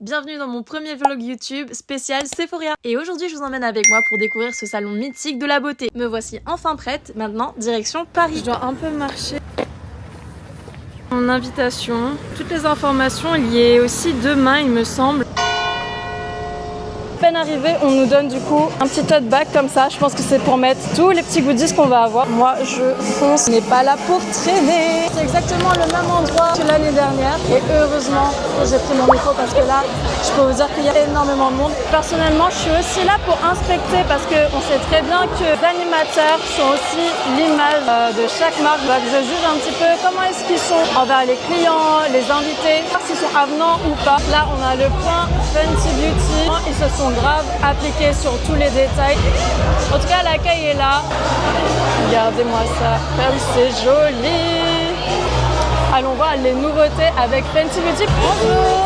Bienvenue dans mon premier vlog YouTube spécial Sephora. Et aujourd'hui je vous emmène avec moi pour découvrir ce salon mythique de la beauté. Me voici enfin prête, maintenant direction Paris. Je dois un peu marcher. Mon invitation, toutes les informations liées aussi demain il me semble. À peine arrivé, on nous donne du coup un petit tote bag comme ça. Je pense que c'est pour mettre tous les petits goodies qu'on va avoir. Moi je fonce, je n'ai pas là pour traîner. C'est exactement le même endroit que l'année dernière. Et heureusement que j'ai pris mon micro parce que là, je peux vous dire qu'il y a énormément de monde. Personnellement, je suis aussi là pour inspecter parce qu'on sait très bien que les animateurs sont aussi l'image de chaque marque. Donc je juge un petit peu comment est-ce qu'ils sont envers les clients, les invités, voir s'ils sont avenants ou pas. Là, on a le point Fenty Beauty. Ils se sont grave appliqués sur tous les détails. En tout cas, l'accueil est là. Regardez-moi ça, comme c'est joli. Allons voir les nouveautés avec Fenty Beauty. Bonjour.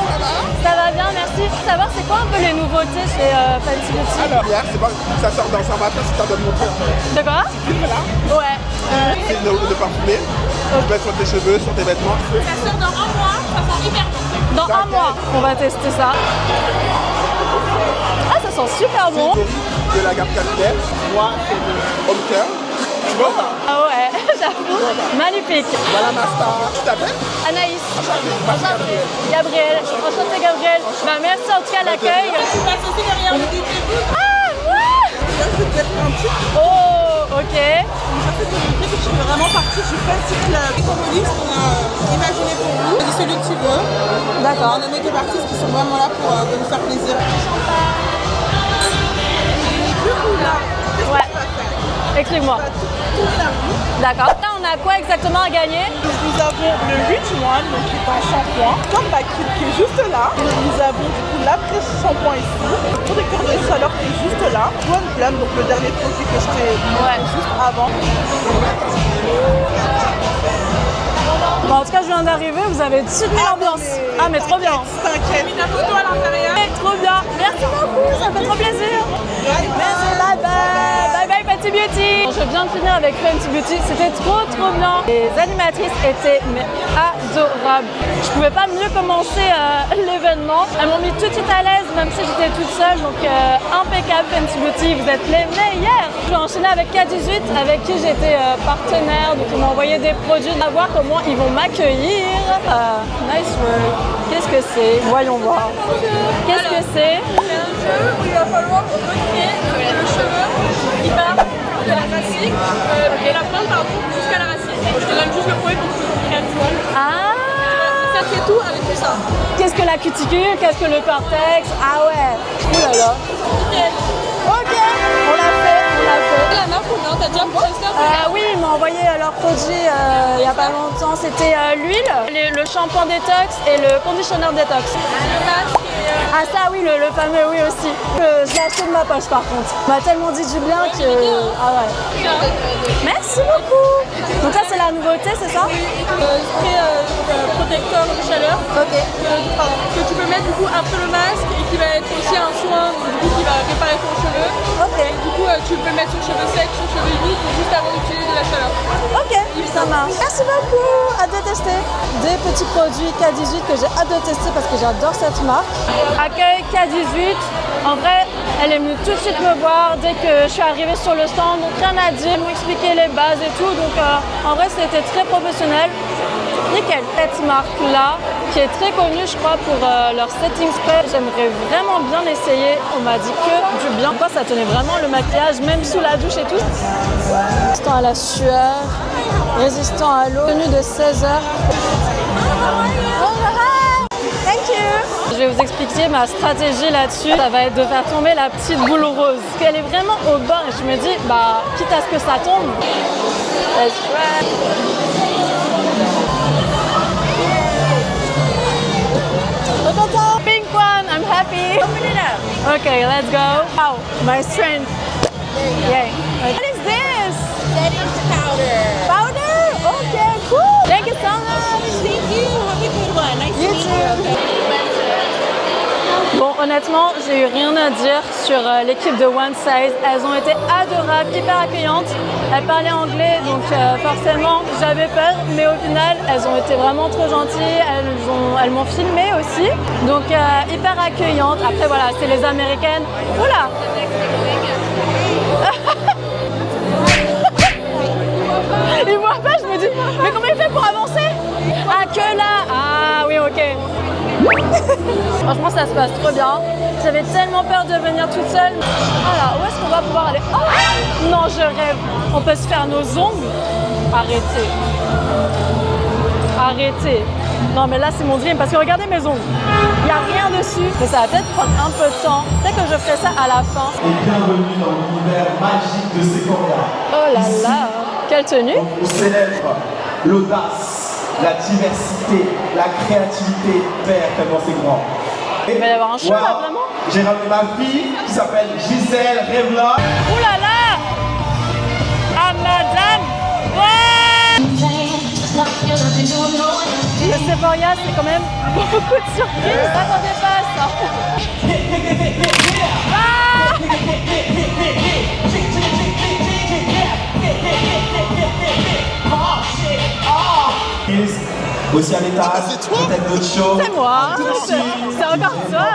Ça va bien, merci. Savoir c'est quoi un peu les nouveautés chez Fenty Beauty? Alors, hier, c'est bon, ça sort dans un matin, si t'as de montrer. De quoi? Ce film là, Ouais. c'est de parfumer. Tu peux mettre sur tes cheveux, sur tes vêtements. Ça sort dans un mois, ça sent hyper bon. Dans un mois, on va tester ça. Ah, ça sent super bon. C'est de la gamme capillaire. Moi, c'est de Home Care. Tu vois? Ah ouais, j'avoue. Magnifique. Voilà ma star. Tu t'appelles? Anaïs. Enchantée. Gabriel. Enchantée Gabriel. Bah, merci en tout cas l'accueil. Tu passes aussi derrière le DJ. Ah ouais. Là, je vais te mettre un petit. Oh, ok. Ça fait te montrer que tu fais vraiment partie du Fenty Club. Les comodis qu'on a imaginé pour vous. C'est celui que tu veux. D'accord. On a des artistes qui sont vraiment là pour nous faire plaisir. Du coup, là, qu'est-ce que Ouais. tu vas faire? Explique-moi. Tu vas tourner la roue. D'accord. Là, on a quoi exactement à gagner? Nous avons le 8-1, donc qui est un shampoing, comme Bakit qui est juste là. Nous avons du coup l'après-shampoing ici, le protecteur de chaleur qui est juste là. One Plum, donc le dernier produit que je t'ai montré juste avant. Bon, en tout cas, je viens d'arriver, vous avez tout de suite mis l'ambiance. Ah, mais trop bien. T'inquiète. J'ai mis ta photo à l'intérieur. Trop bien. Merci beaucoup, ça fait trop plaisir. Merci, bye bye. Bye bye Fenty Beauty. Je viens de finir avec Fenty Beauty, c'était trop bien. Les animatrices étaient mais adorables. Je pouvais pas mieux commencer l'événement. Elles m'ont mis tout de suite à l'aise, même si j'étais toute seule. Donc impeccable Fenty Beauty, vous êtes les meilleurs. Je vais enchaîner avec K18, avec qui j'étais partenaire. Donc ils m'ont envoyé des produits, à voir comment ils vont m'accueillir. Nice work. Qu'est-ce que c'est? Voyons voir. Qu'est-ce que c'est? C'est un jeu où il va falloir recréer le cheveu qui part de la racine, et la pointe pardon, jusqu'à la racine. Je te donne juste le point pour que tu crées le poil. Ah! Ça fait tout avec tout ça. Qu'est-ce que la cuticule? Qu'est-ce que le cortex? Ah ouais! Ouh là là! Ok! On l'a fait! La marque ou non? T'as déjà testé un peu? Oui, ils m'ont envoyé leurs produits il n'y a pas longtemps. C'était l'huile, le shampoing détox et le conditioner détox. Le masque et Ah ça oui, le fameux oui aussi. Je l'ai acheté de ma poche par contre. On m'a tellement dit du bien que... Ah ouais. Merci beaucoup. Donc ça c'est la nouveauté, c'est ça? spray protecteur de chaleur Ok. que tu peux mettre du coup après le masque et qui va être aussi un soin du coup qui va réparer ton cheveu. Ok. Du coup tu peux mettre sur cheveux secs, sur cheveux humides juste avant d'utiliser de la chaleur. Ok, ça marche. Merci beaucoup. Hâte de tester. Des petits produits K18 que j'ai hâte de tester parce que j'adore cette marque. Accueil K18. En vrai, elle est venue tout de suite me voir dès que je suis arrivée sur le stand. Donc rien à dire, ils m'ont expliqué les bases et tout. Donc en vrai, c'était très professionnel. Nickel. Cette marque-là, qui est très connue, je crois, pour leur setting spray, j'aimerais vraiment bien essayer. On m'a dit que du bien. Quoi, ça tenait vraiment le maquillage, même sous la douche et tout. Résistant à la sueur, résistant à l'eau, tenu de 16 heures. Thank you. Je vais vous expliquer ma stratégie là-dessus. Ça va être de faire tomber la petite boule rose. Parce qu'elle est vraiment au bord et je me dis, bah, quitte à ce que ça tombe. Let's try. Pink one, I'm happy. Open it up. Okay, let's go. Wow, my strength. Yay. What is this? Setting powder. Powder? Okay, cool. Thank you so much. Thank you. Have a good one. Nice You to meet too. you. Bon, honnêtement, j'ai eu rien à dire sur l'équipe de One Size. Elles ont été adorables, hyper accueillantes. Elles parlaient anglais, donc forcément, j'avais peur. Mais au final, elles ont été vraiment trop gentilles. Elles m'ont filmé aussi. Donc, hyper accueillantes. Après, voilà, c'est les Américaines. Oula! Il voit pas, je me dis, mais comment il fait pour avancer? Ah, que là! Ah, oui, ok. Franchement, ça se passe trop bien. J'avais tellement peur de venir toute seule. Alors, où est-ce qu'on va pouvoir aller? Oh non, je rêve. On peut se faire nos ongles. Arrêtez. Arrêtez. Non, mais là, c'est mon dream parce que regardez mes ongles. Il n'y a rien dessus. Mais ça va peut-être prendre un peu de temps. Peut-être que je ferai ça à la fin. Et bienvenue dans l'univers magique de Sephora. Oh là là. Quelle tenue? On célèbre l'audace, la diversité, la créativité. Père, tellement c'est grand. Il va y avoir un show là, vraiment? J'ai ramené ma fille qui s'appelle Gisèle Revla. Ouh là là! Ah madame! Ouais! Le Sephora, c'est quand même beaucoup de surprises. Attendez pas à ça. Ah! Aussi à l'étage, peut-être d'autres choses. C'est moi. C'est encore toi.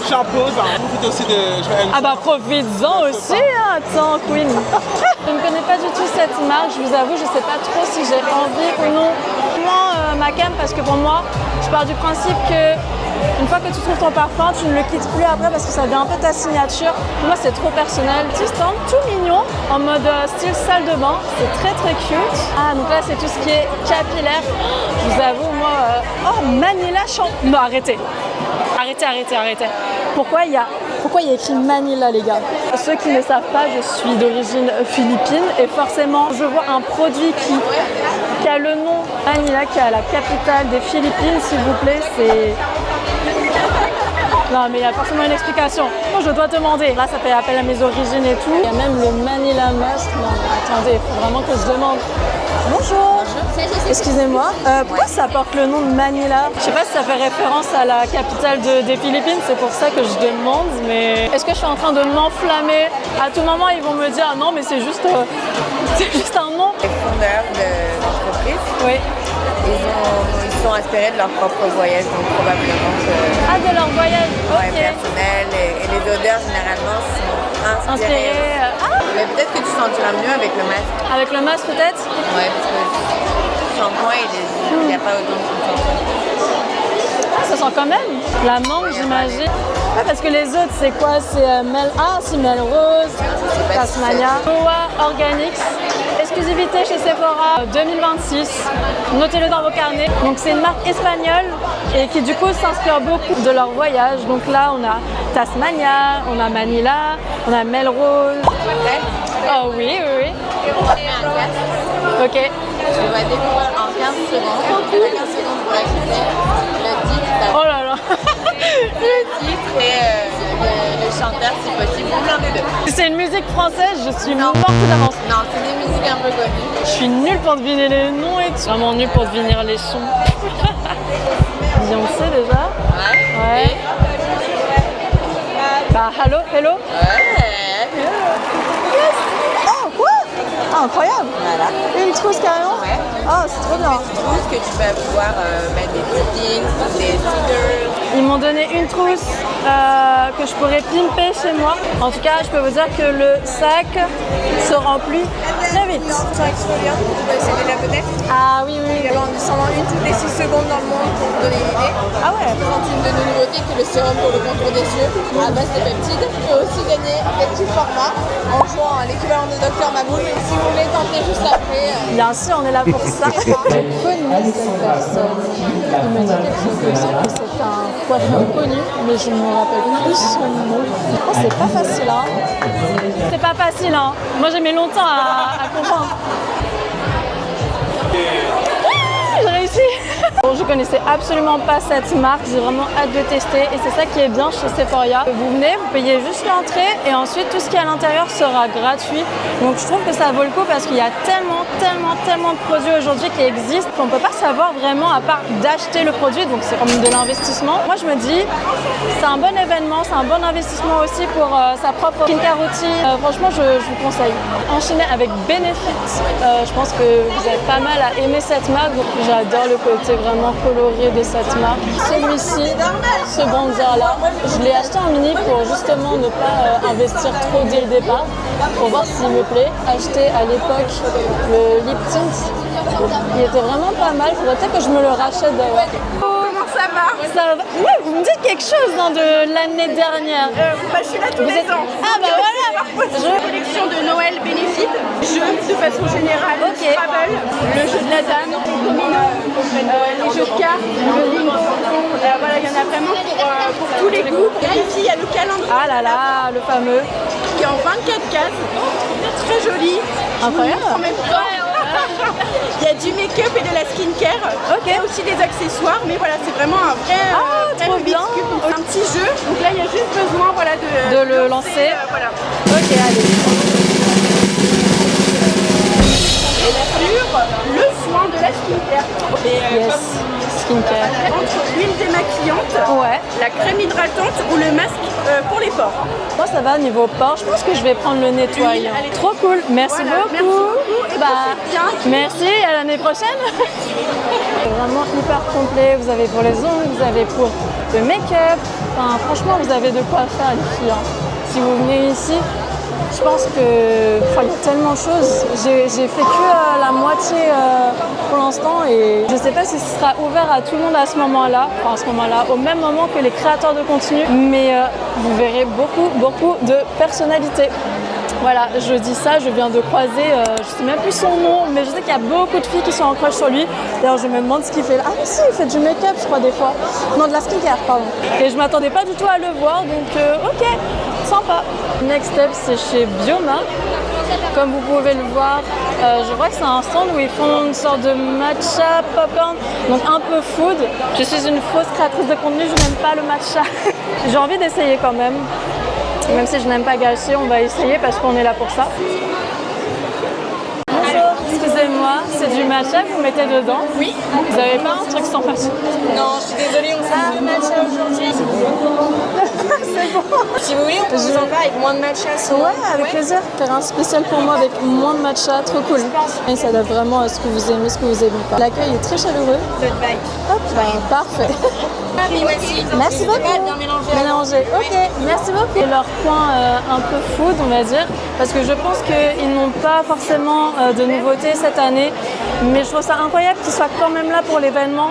Je suis en pause, hein. Profite aussi de. Ah bah profites-en aussi, hein. Attends, Queen. Je ne connais pas du tout cette marque, je vous avoue, je sais pas trop si j'ai envie ou non. Vraiment ma cam, parce que pour moi, je pars du principe que une fois que tu trouves ton parfum, tu ne le quittes plus après parce que ça devient un peu ta signature. Pour moi, c'est trop personnel. Petit stand, tout mignon, en mode style salle de bain. C'est très très cute. Ah, donc là, c'est tout ce qui est capillaire. Je vous avoue, moi... Oh, Manila Champ... Non, arrêtez. Arrêtez. Pourquoi il y a écrit Manila, les gars? Ceux qui ne savent pas, je suis d'origine philippine et forcément, je vois un produit qui a le nom Manila, qui est à la capitale des Philippines, s'il vous plaît, c'est... Non, mais il y a forcément une explication. Je dois demander. Là, ça fait appel à mes origines et tout. Il y a même le Manila Musk. Non, mais attendez, il faut vraiment que je demande. Bonjour. Excusez-moi, pourquoi ça porte le nom de Manila? Je sais pas si ça fait référence à la capitale des Philippines, c'est pour ça que je demande, mais est-ce que je suis en train de m'enflammer? À tout moment, ils vont me dire ah non, mais c'est juste un nom. Les fondeurs de l'entreprise, Oui. ils sont inspirés de leur propre voyage, donc probablement que Ah, de leur voyage, ouais, ok. personnel et les odeurs généralement sont inspirées. Inspiré. Ah, Mais peut-être que tu sentiras mieux avec le masque. avec le masque peut-être? Ouais, parce que le shampoing, il n'y a pas autant de sensation. Ah, ça sent quand même la mangue, j'imagine. Ouais, parce que les autres, c'est quoi? C'est c'est Melrose, Tasmania, Goa Organics. Exclusivité chez Sephora 2026. Notez-le dans vos carnets. Donc c'est une marque espagnole et qui du coup s'inspire beaucoup de leur voyage. Donc là, on a Tasmania, on a Manila, on a Melrose. Oh oui. Ok. Tu vas découvrir en 15 secondes. Tu as 15 secondes pour écouter le titre. Oh là là. Le titre et le chanteur si possible, ou l'un des deux. Si c'est une musique française, je suis morte d'avance. Non, c'est des musiques un peu connues. Je suis nulle pour deviner les noms et tout. Vraiment nulle pour deviner les sons. Beyoncé déjà. Ouais. Bah hello. Ouais. Oh quoi? Ah, incroyable. Voilà. Une trousse carrément. Ouais. Oh, c'est trop bien. Trousse que tu vas pouvoir mettre des fittings, des stickers. Ils m'ont donné une trousse que je pourrais pimper chez moi. En tout cas, je peux vous dire que le sac se remplit très vite. Sans exfoliant, vous pouvez essayer la peut-être. Ah oui. Il y a seulement une toutes les 6 secondes dans le monde pour vous donner une idée. Ah ouais. Présente une de nos nouveautés qui est le sérum pour le contour des yeux à base de peptides. Vous pouvez aussi gagner des petits formats en jouant à l'équivalent de Dr Mamoun. Si vous voulez tenter juste après. Bien sûr, on est là pour ça. Je connais cette personne. Il me dit quelque chose, il me semble que c'est un coiffeur connu, mais je ne me rappelle plus son nom. Oh, c'est pas facile, hein. C'est pas facile, hein. Moi, j'ai mis longtemps à comprendre. Ah, j'ai réussi. Bon, je connaissais absolument pas cette marque, j'ai vraiment hâte de tester et c'est ça qui est bien chez Sephora. Vous venez, vous payez juste l'entrée et ensuite tout ce qui est à l'intérieur sera gratuit. Donc je trouve que ça vaut le coup parce qu'il y a tellement de produits aujourd'hui qui existent qu'on peut pas savoir vraiment à part d'acheter le produit, donc c'est comme de l'investissement. Moi je me dis, c'est un bon événement, c'est un bon investissement aussi pour sa propre skincare routine. Franchement, je vous conseille. Enchaîner avec Benefit, je pense que vous avez pas mal à aimer cette marque. Donc j'adore le côté vraiment coloré de cette marque. Celui-ci, ce bronzer là, je l'ai acheté en mini pour justement ne pas investir trop dès le départ, pour voir s'il me plaît. Acheté à l'époque le lip tint, il était vraiment pas mal. Faudrait peut-être que je me le rachète d'ailleurs. Ça va. Ça va. Ouais, vous me dites quelque chose de l'année dernière. Je suis là tous les ans. Ah bah voilà. Collection de Noël Benefit, jeux de façon générale, Scrabble, le jeu de la dame, les jeux de cartes, le bingo. Voilà, il y en a vraiment pour tous les goûts. Et ici, il y a le calendrier. Ah là là, le fameux. Qui est en 24 cases, très joli. Incroyable. En même temps. Il y a du make-up et de la skincare. Il y a aussi des accessoires, mais voilà, c'est vraiment un vrai, trop bien. Cube. Donc, c'est un petit jeu. Donc là, il y a juste besoin voilà, de le lancer. Voilà. Ok, allez. Et là, sur le soin de la skincare. Yes, skincare. Entre l'huile démaquillante, Ouais. la crème hydratante ou le masque pour les pores. Moi ça va niveau port, je pense que je vais prendre le nettoyant. Elle est Trop cool, merci Voilà, beaucoup. merci beaucoup et profite bien. Merci, à l'année prochaine. C'est vraiment hyper complet, vous avez pour les ongles, vous avez pour le make-up. Enfin, franchement, vous avez de quoi faire les filles. Hein. Si vous venez ici, je pense que il y a tellement de choses. J'ai fait que la moitié pour l'instant et je ne sais pas si ce sera ouvert à tout le monde à ce moment-là, au même moment que les créateurs de contenu, mais vous verrez beaucoup de personnalités. Voilà, je dis ça, je viens de croiser, je sais même plus son nom, mais je sais qu'il y a beaucoup de filles qui sont en crush sur lui. D'ailleurs, je me demande ce qu'il fait là. Ah mais si, il fait du make-up, je crois, des fois. Non, de la skincare, pardon. Et je m'attendais pas du tout à le voir, donc ok, sympa. Next step, c'est chez Bioma. Comme vous pouvez le voir, je vois que c'est un stand où ils font une sorte de matcha popcorn, donc un peu food. Je suis une fausse créatrice de contenu, je n'aime pas le matcha. J'ai envie d'essayer quand même. Même si je n'aime pas gâcher, on va essayer parce qu'on est là pour ça. Bonjour, excusez-moi, c'est du matcha que vous mettez dedans? Oui. Vous n'avez pas un truc sans matcha? Non, je suis désolée, on sait le matcha aujourd'hui. C'est bon. Si vous voulez, on peut vous en faire avec moins de matcha. Ouais, avec plaisir. Faire un spécial pour moi avec moins de matcha, trop cool. Et ça adapte vraiment à ce que vous aimez, ce que vous aimez pas. L'accueil est très chaleureux. Hop, parfait. Merci beaucoup. Bien Mélangé. Ok, merci beaucoup. Et leur coin un peu food, on va dire, parce que je pense qu'ils n'ont pas forcément de nouveautés cette année, mais je trouve ça incroyable qu'ils soient quand même là pour l'événement,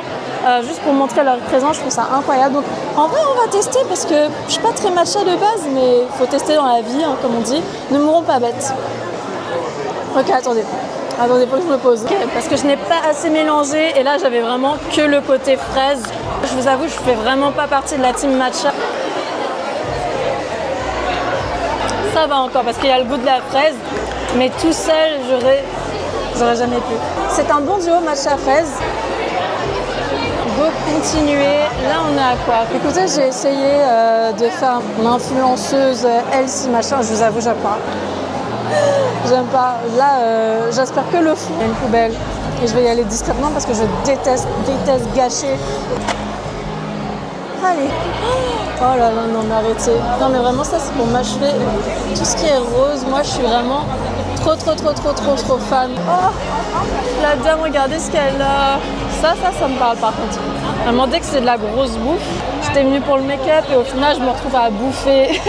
juste pour montrer leur présence. Je trouve ça incroyable. Donc en vrai, on va tester parce que je suis pas très matcha de base, mais il faut tester dans la vie, hein, comme on dit. Ne mourrons pas bêtes. Ok, attendez, faut que je me pose. Okay, parce que je n'ai pas assez mélangé et là j'avais vraiment que le côté fraise. Je vous avoue, je fais vraiment pas partie de la team matcha. Ça va encore parce qu'il y a le goût de la fraise, mais tout seul, j'aurais jamais pu. C'est un bon duo matcha fraise. Go continuer. Là, on est à quoi? Écoutez, j'ai essayé de faire l'influenceuse Elsie machin. Je vous avoue, j'aime pas. J'aime pas. Là, j'espère que le fond. Il y a une poubelle. Et je vais y aller discrètement parce que je déteste gâcher. Allez. Oh là là, non mais arrêtez. Non mais vraiment ça c'est pour m'achever. Tout ce qui est rose, moi je suis vraiment trop fan. Oh, la dame, regardez ce qu'elle a. Ça me parle par contre. Vraiment dès que c'est de la grosse bouffe, j'étais venue pour le make-up et au final je me retrouve à bouffer.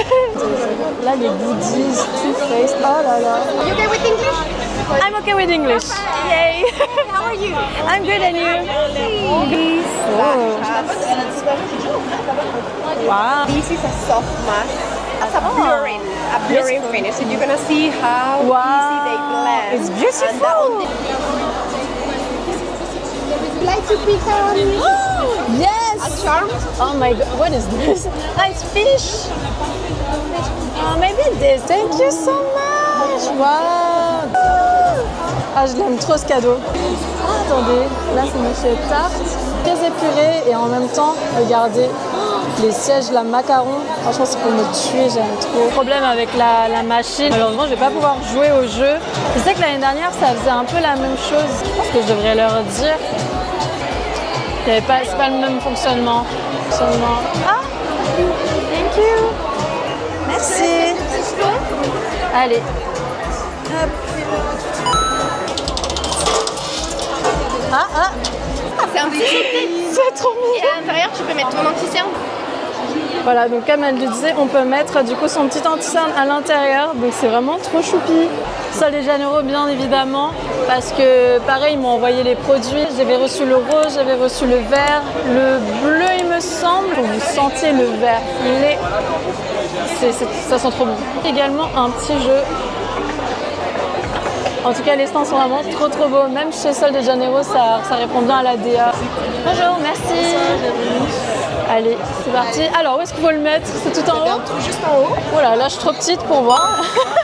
Là les goodies, Too Faced, oh là là. You okay with English? I'm okay with English. Yay! How are you? I'm good and you? Oh. Wow. This is a soft mask. It's a blurring finish. So you're gonna see how easy they blend. It's beautiful. Like to pick on Yes. charm. Oh my god, what is this? Ah, it's fish. Maybe this. Thank you so much. Wow. Ah, je l'aime trop ce cadeau. Ah, attendez, là c'est monsieur Tarte. très épuré et en même temps, regardez, les sièges, la macaron, franchement c'est pour me tuer, j'aime trop. Problème avec la machine, malheureusement je vais pas pouvoir jouer au jeu. Je sais que l'année dernière ça faisait un peu la même chose, je pense que je devrais leur dire. C'est pas le même fonctionnement. Ah, thank you. Merci. Allez. Hop. Ah. C'est un petit chocolat. C'est trop mignon. Et à l'intérieur, tu peux mettre ton anti-cerne. Voilà, donc comme elle le disait, on peut mettre du coup son petit anti-cerne à l'intérieur, donc c'est vraiment trop choupi. Sol de Janeiro bien évidemment, parce que pareil, ils m'ont envoyé les produits. J'avais reçu le rose, j'avais reçu le vert, le bleu il me semble. Vous sentiez le vert, ça sent trop bon. Également un petit jeu. En tout cas, les stands sont vraiment trop beaux. Même chez Sol de Janeiro, ça répond bien à la DA. Bonjour, merci. Allez, c'est parti. Alors, où est-ce qu'il faut le mettre? C'est tout en haut? Juste en haut. Voilà, là je suis trop petite pour voir.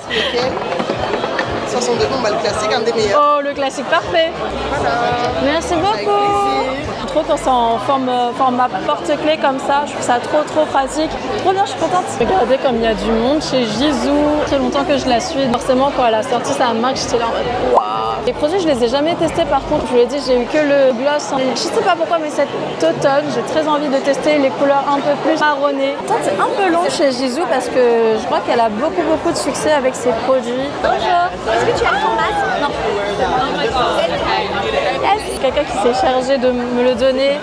C'est lequel 62, bon, bah, le classique, un des meilleurs. Oh, le classique parfait. Voilà. Merci beaucoup. Trop quand c'est en format porte-clés comme ça, je trouve ça trop pratique. Trop bien, je suis contente. Regardez comme il y a du monde chez Jisoo. Ça fait longtemps que je la suis. Forcément, quand elle a sorti sa marque, j'étais là en mode waouh. Les produits, je les ai jamais testés par contre. Je vous l'ai dit, j'ai eu que le gloss. Je sais pas pourquoi, mais cet automne, j'ai très envie de tester les couleurs un peu plus marronnées. C'est un peu long chez Jisoo parce que je crois qu'elle a beaucoup de succès avec ses produits. Bonjour. Est-ce que tu as ton masque? Non. Yes. Quelqu'un qui s'est chargé de me le donner.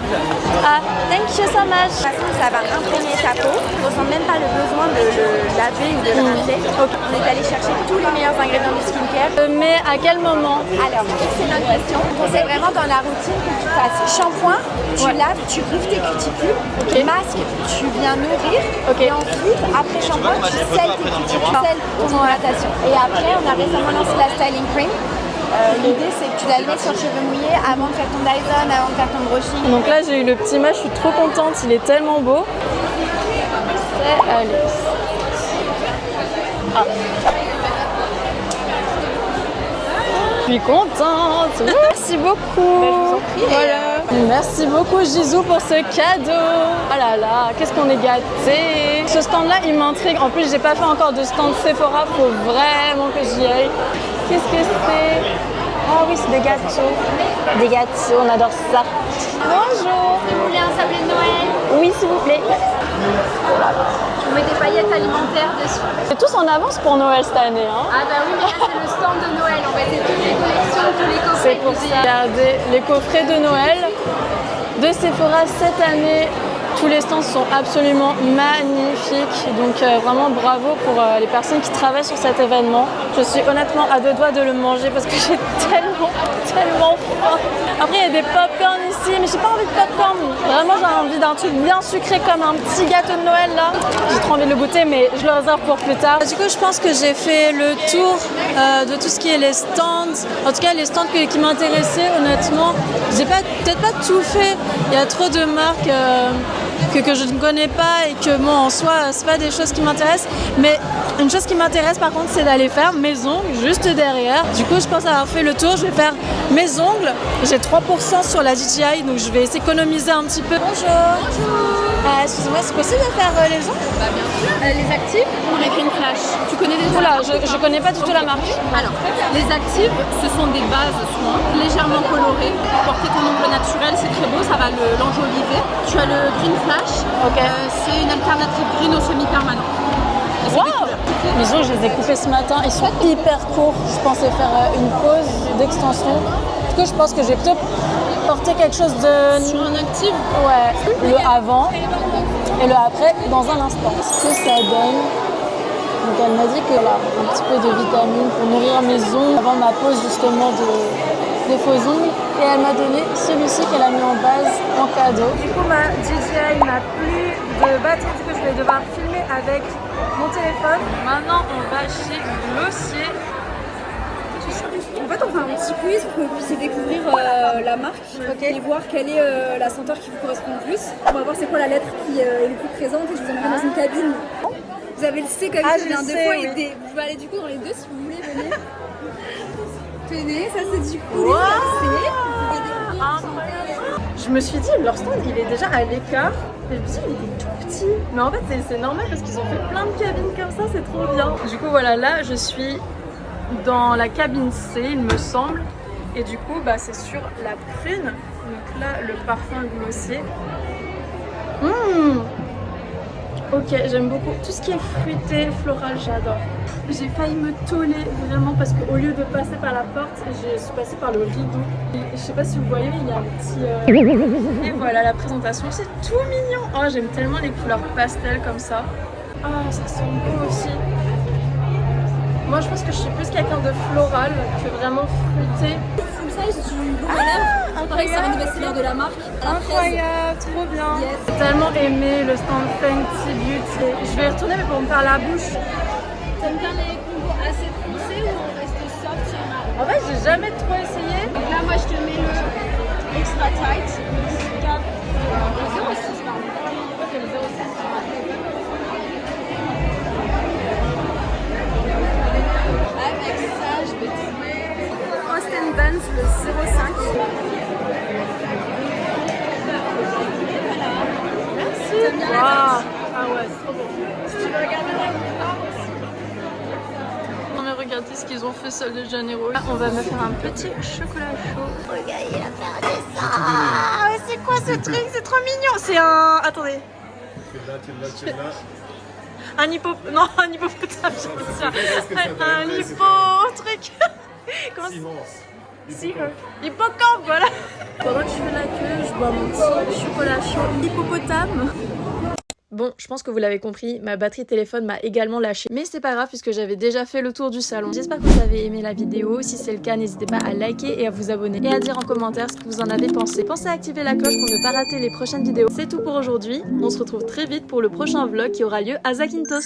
Ah, thank you so much. De toute façon, ça va imprégner ta peau. Tu ne ressens même pas le besoin de le laver ou de le rincer. Okay. On est allé chercher tous les meilleurs ingrédients du skincare. Mais à quel moment? Alors, excellente question. On conseille vraiment dans la routine que tu fasses shampoing, tu laves, tu rouves tes cuticules, masque, tu viens nourrir, et ensuite, après shampoing, tu scelles tes cuticules, tu scelles ton hydratation. Et après, on a récemment lancé la styling cream. L'idée c'est que tu la mets sur le cheveu mouillé avant de faire ton Dyson, avant de faire ton brushing. Donc là j'ai eu le petit match, je suis trop contente, il est tellement beau. C'est Alice. Ah. Je suis contente. Merci beaucoup. Voilà. Merci beaucoup Jisoo pour ce cadeau. Oh là là, qu'est-ce qu'on est gâtés. Ce stand là il m'intrigue. En plus j'ai pas fait encore de stand Sephora, faut vraiment que j'y aille. Qu'est-ce que c'est? Ah oui, c'est des gâteaux. Des gâteaux, on adore ça. Bonjour. Vous voulez un sablé de Noël? Oui, s'il vous plaît. Je vous mets des paillettes alimentaires dessus. C'est tous en avance pour Noël cette année. Hein. Ah bah oui, mais là c'est le stand de Noël. On va essayer toutes les collections, tous les coffrets. C'est pour ça. Regardez, les coffrets de Noël de Sephora cette année. Tous les stands sont absolument magnifiques, donc vraiment bravo pour les personnes qui travaillent sur cet événement. Je suis honnêtement à deux doigts de le manger parce que j'ai tellement faim. Après il y a des pop-corn ici, mais j'ai pas envie de pop-corn. Vraiment j'ai envie d'un truc bien sucré comme un petit gâteau de Noël là. J'ai trop envie de le goûter mais je le réserve pour plus tard. Du coup je pense que j'ai fait le tour de tout ce qui est les stands. En tout cas les stands qui m'intéressaient honnêtement. J'ai peut-être pas tout fait, il y a trop de marques que je ne connais pas et que bon en soi c'est pas des choses qui m'intéressent, mais une chose qui m'intéresse par contre c'est d'aller faire mes ongles juste derrière. Du coup je pense avoir fait le tour, je vais faire mes ongles, j'ai 3% sur la DJI donc je vais essayer d'économiser un petit peu. Bonjour. Excusez-moi, c'est possible de faire les ongles? Bah bien sûr. Les actifs ou les green flash? Tu connais déjà? Oula, je connais pas du tout la marque. Alors, les actifs, ce sont des bases soins légèrement colorées. Pour porter ton ongle naturel, c'est très beau, ça va l'enjoliver. Tu as le green flash, c'est une alternative green au semi-permanent. Wow. Mes ongles, je les ai coupés ce matin, ils sont hyper courts. Je pensais faire une pause d'extension. Du coup, je pense que je vais plutôt porter quelque chose de... Sur un actif? Ouais, le avant et le après dans un instant. Ce que ça donne. Donc elle m'a dit que là, un petit peu de vitamines pour nourrir mes ongles avant ma pause justement des faux ongles. Et elle m'a donné celui-ci qu'elle a mis en base en cadeau. Du coup, ma DJI n'a plus de batterie, du coup je vais devoir filmer avec mon téléphone. Maintenant, on va chez Glossier. En fait, on fait un petit quiz pour que vous puissiez découvrir la marque et voir quelle est la senteur qui vous correspond le plus. On va voir c'est quoi la lettre qui est le plus présente et je vous emmène dans une cabine. Vous avez le C comme je viens deux fois et D. Vous pouvez aller du coup dans les deux si vous voulez, venez. Tenez, ça c'est du coup les C. Vous pouvez découvrir. Je Je me suis dit, leur stand il est déjà à l'écart. Et je me suis dit, il était tout petit. Mais en fait, c'est normal parce qu'ils ont fait plein de cabines comme ça, c'est trop bien. Du coup, voilà, là je suis dans la cabine C, il me semble. Et du coup, bah, c'est sur la prune. Donc là, le parfum glossé. Ok, j'aime beaucoup. Tout ce qui est fruité, floral, j'adore. J'ai failli me toller vraiment parce qu'au lieu de passer par la porte, je suis passée par le rideau. Et je sais pas si vous voyez, il y a un petit... Et voilà, la présentation, c'est tout mignon. Oh, j'aime tellement les couleurs pastel comme ça. Ah, ça sent beau aussi. Moi, je pense que je suis plus quelqu'un de floral que vraiment fruité. Full size du baume à lèvres. Pareil, c'est un des best-sellers de la marque. Incroyable, trop bien. Yes. J'ai tellement aimé le stand Fenty Beauty. Je vais y retourner mais pour me faire la bouche. T'aimes bien les combos assez foncés ou on reste soft sur la... En fait, j'ai jamais trop essayé. Donc là, moi, je te mets le extra tight. Le 06, pardon. Ok, le 06. Avec ça, je vais te mettre Austin Benz, le 05. Merci. T'aimes bien la Ah ouais, c'est trop bon. Si tu veux regarder la Non mais regardez ce qu'ils ont fait Sol de Janeiro. Là, on va me faire un petit chocolat chaud. Regarde, il a fait un dessin. Ah, c'est quoi ce truc? C'est trop mignon. C'est un... Attendez. Un hippo... Non, un hippopotame, j'ai ça. Un hippo... truc. Comment c'est? Hippocampe, voilà. Pendant que je fais la queue, je bois mon petit chocolat chaud hippopotame. Bon, je pense que vous l'avez compris, ma batterie de téléphone m'a également lâché. Mais c'est pas grave puisque j'avais déjà fait le tour du salon. J'espère que vous avez aimé la vidéo. Si c'est le cas, n'hésitez pas à liker et à vous abonner. Et à dire en commentaire ce que vous en avez pensé. Pensez à activer la cloche pour ne pas rater les prochaines vidéos. C'est tout pour aujourd'hui. On se retrouve très vite pour le prochain vlog qui aura lieu à Zakynthos.